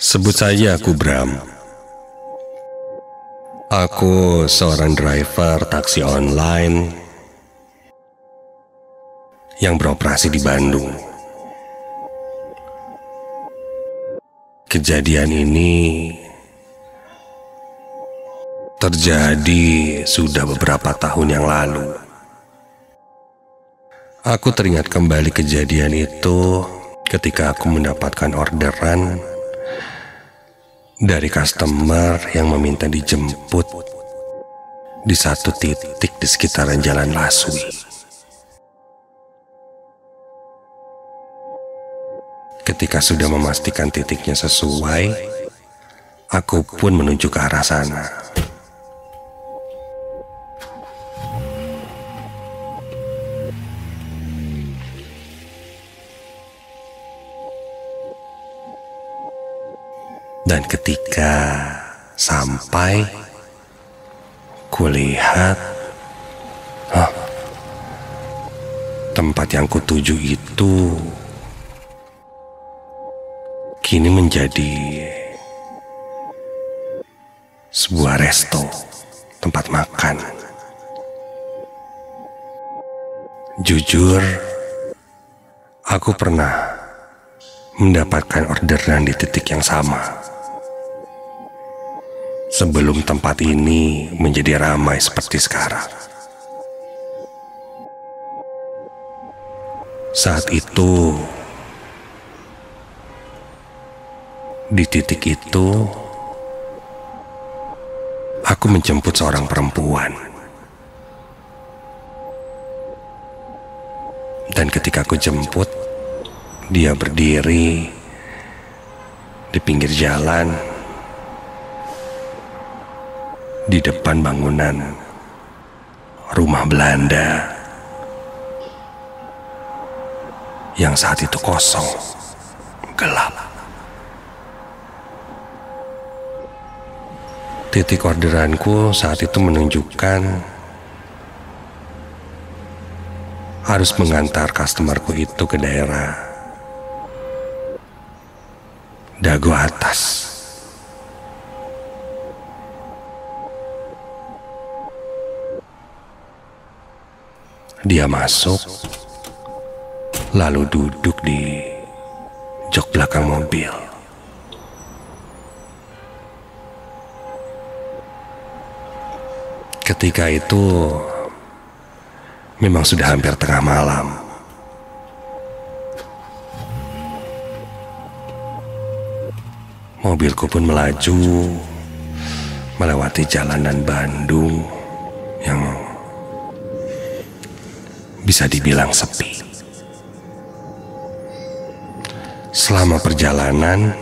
Sebut saja aku Bram. Aku seorang driver taksi online yang beroperasi di Bandung. Kejadian ini terjadi sudah beberapa tahun yang lalu. Aku teringat kembali kejadian itu ketika aku mendapatkan orderan dari customer yang meminta dijemput di satu titik di sekitaran Jalan Laswi. Ketika sudah memastikan titiknya sesuai, aku pun menuju ke arah sana. Dan ketika sampai, kulihat tempat yang kutuju itu kini menjadi sebuah resto, tempat makan. Jujur, aku pernah mendapatkan orderan di titik yang sama sebelum tempat ini menjadi ramai seperti sekarang. Saat itu, di titik itu, aku menjemput seorang perempuan. Dan ketika aku jemput, dia berdiri di pinggir jalan di depan bangunan rumah Belanda yang saat itu kosong, gelap. Titik orderanku saat itu menunjukkan harus mengantar customerku itu ke daerah Dago Atas. Dia masuk, lalu duduk di jok belakang mobil. Ketika itu memang sudah hampir tengah malam. Mobilku pun melaju melewati jalanan Bandung yang bisa dibilang sepi. Selama perjalanan,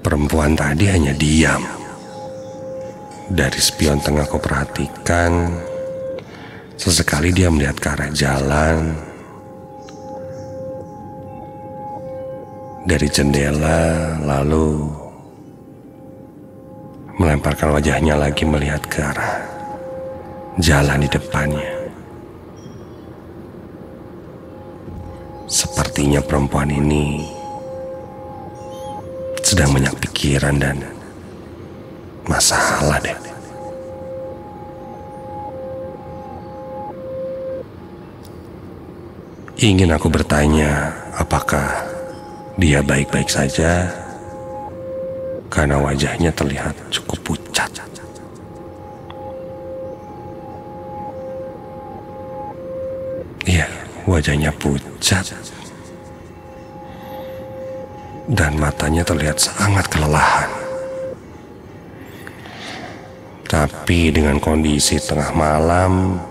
perempuan tadi hanya diam. Dari spion tengah aku perhatikan, sesekali dia melihat ke arah jalan. Dari jendela, lalu melemparkan wajahnya lagi melihat ke arah jalan di depannya. Sepertinya perempuan ini sedang banyak pikiran dan masalah deh. Ingin aku bertanya apakah dia baik-baik saja, karena wajahnya terlihat cukup pucat. Iya, wajahnya pucat dan matanya terlihat sangat kelelahan. Tapi dengan kondisi tengah malam,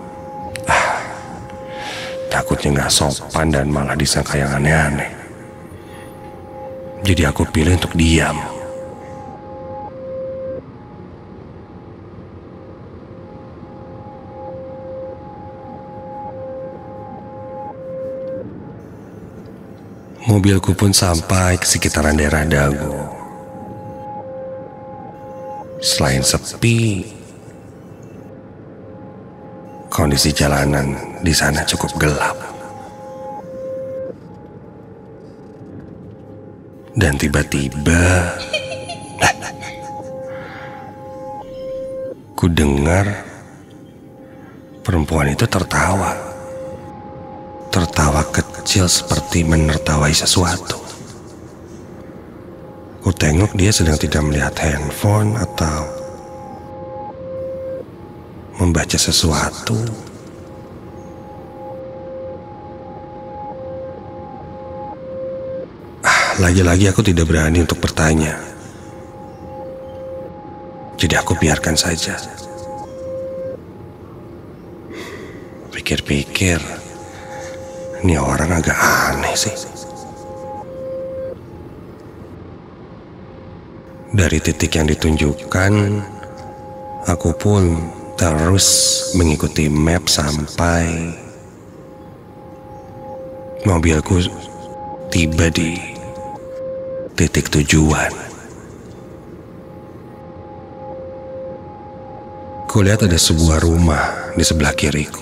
takutnya gak sopan dan malah disangka yang aneh-aneh. Jadi aku pilih untuk diam. Mobilku pun sampai ke sekitaran daerah Dago. Selain sepi, kondisi jalanan di sana cukup gelap. Dan tiba-tiba ku dengar perempuan itu tertawa. Tertawa kecil seperti menertawai sesuatu. Ku tengok dia sedang tidak melihat handphone atau membaca sesuatu. Lagi-lagi aku tidak berani untuk bertanya. Jadi aku biarkan saja. Pikir-pikir, ini orang agak aneh sih. Dari titik yang ditunjukkan, aku pun terus mengikuti map sampai mobilku tiba di titik tujuan. Kulihat ada sebuah rumah di sebelah kiriku.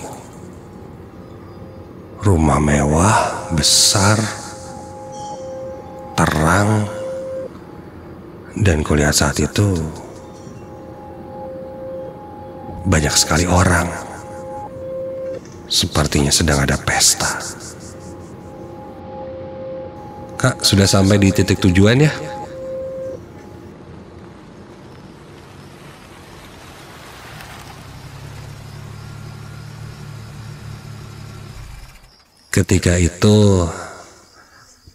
Rumah mewah, besar, terang, dan kulihat saat itu banyak sekali orang. Sepertinya sedang ada pesta. Kak, sudah sampai di titik tujuan ya? Ketika itu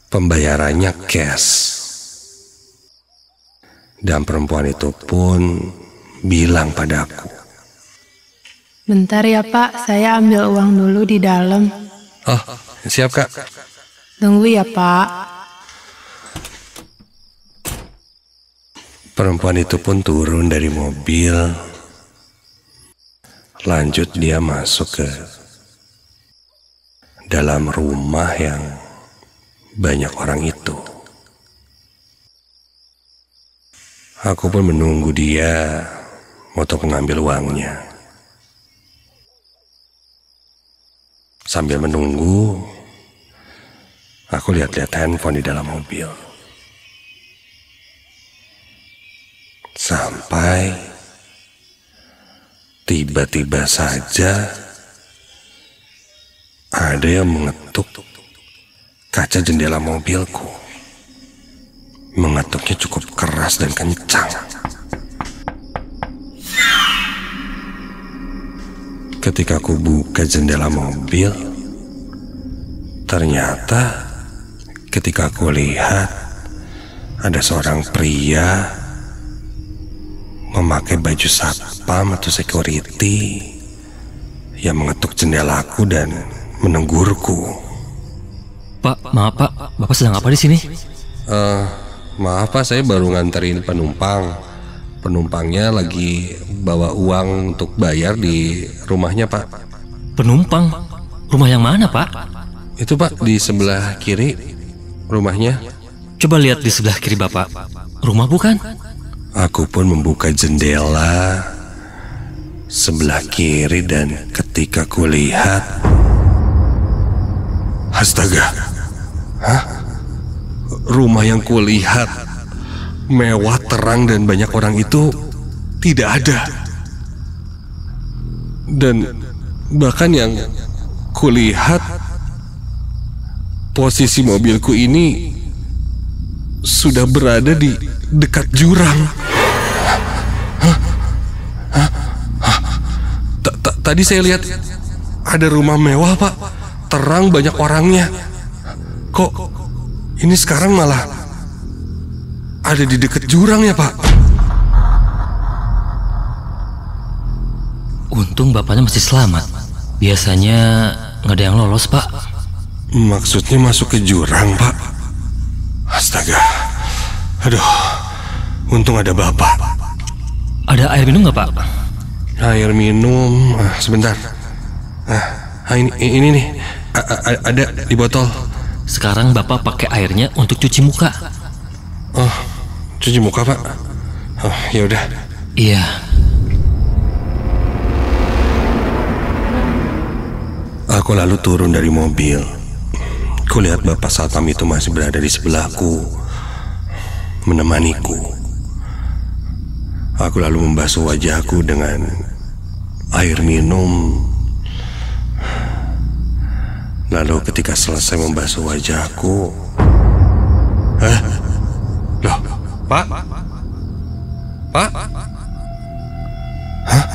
pembayarannya cash. Dan perempuan itu pun bilang padaku, "Bentar ya Pak, saya ambil uang dulu di dalam." "Oh, siap Kak." "Tunggu ya Pak." Perempuan itu pun turun dari mobil. Lanjut dia masuk ke dalam rumah yang banyak orang itu. Aku pun menunggu dia untuk mengambil uangnya. Sambil menunggu, aku lihat-lihat handphone di dalam mobil. Sampai tiba-tiba saja ada yang mengetuk kaca jendela mobilku. Mengetuknya cukup keras dan kencang. Ketika aku buka jendela mobil, ternyata ketika aku lihat ada seorang pria memakai baju satpam atau security yang mengetuk jendelaku dan menegurku. "Pak, maaf Pak, Bapak sedang apa di sini?" Maaf Pak, saya baru nganterin penumpang. Penumpangnya lagi bawa uang untuk bayar di rumahnya Pak. "Penumpang? Rumah yang mana Pak?" Itu Pak, di sebelah kiri rumahnya. "Coba lihat di sebelah kiri Bapak. Rumah bukan?" Aku pun membuka jendela sebelah kiri dan ketika kulihat, astaga, rumah yang kulihat mewah, terang, dan banyak orang itu tidak ada. Dan bahkan yang kulihat, posisi mobilku ini sudah berada di dekat jurang. Tadi saya lihat ada rumah mewah Pak, terang, banyak orangnya. Kok ini sekarang malah ada di dekat jurang ya Pak? Untung Bapaknya masih selamat. Biasanya nggak ada yang lolos Pak. Maksudnya masuk ke jurang Pak? Astaga. Aduh, untung ada Bapak. Ada air minum nggak Pak? Air minum, sebentar. Ini nih, ada di botol. Sekarang Bapak pakai airnya untuk cuci muka. Oh, cuci muka Pak? Oh, ya udah. Iya. Aku lalu turun dari mobil. Kulihat Bapak satpam itu masih berada di sebelahku. menemaniku. Aku lalu membasuh wajahku dengan air minum. Lalu ketika selesai membasuh wajahku, loh, Pak? Pak? Hah?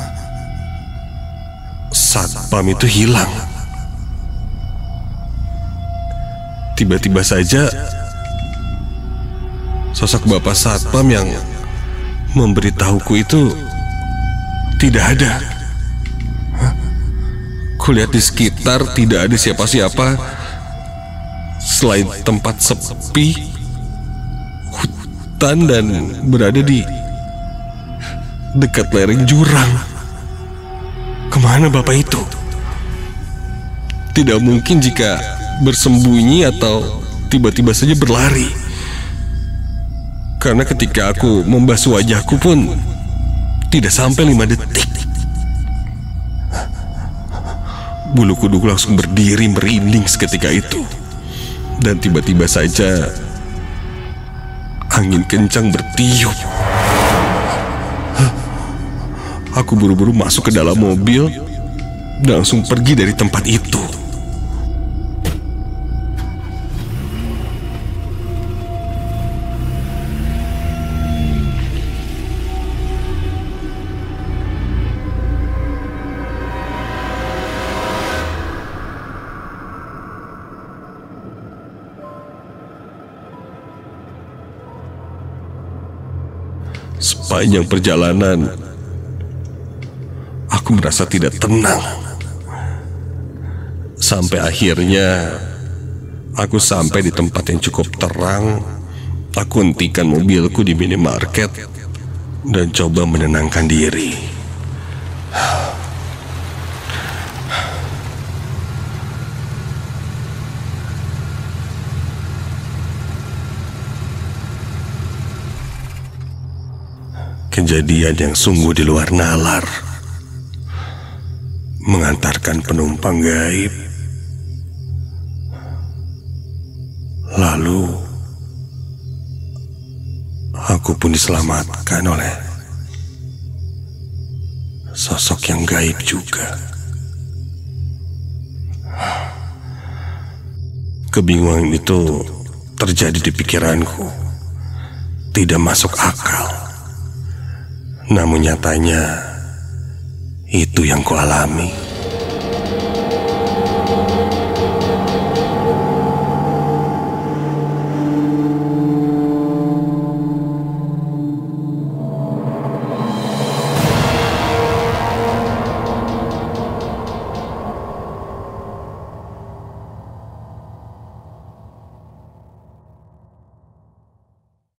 Satpam itu hilang. Tiba-tiba saja sosok Bapak Satpam yang memberitahuku itu tidak ada. Kulihat di sekitar tidak ada siapa-siapa selain tempat sepi, hutan, dan berada di dekat lereng jurang. Kemana Bapak itu? Tidak mungkin jika bersembunyi atau tiba-tiba saja berlari. Karena ketika aku membasuh wajahku pun tidak sampai 5 detik. Bulu kuduku langsung berdiri merinding seketika itu. Dan tiba-tiba saja angin kencang bertiup. Aku buru-buru masuk ke dalam mobil dan langsung pergi dari tempat itu. Sepanjang perjalanan, aku merasa tidak tenang. Sampai akhirnya, aku sampai di tempat yang cukup terang. Aku hentikan mobilku di minimarket dan coba menenangkan diri. Kejadian yang sungguh di luar nalar, mengantarkan penumpang gaib. Lalu aku pun diselamatkan oleh sosok yang gaib juga. Kebingungan itu terjadi di pikiranku, tidak masuk akal. Namun nyatanya itu yang kualami.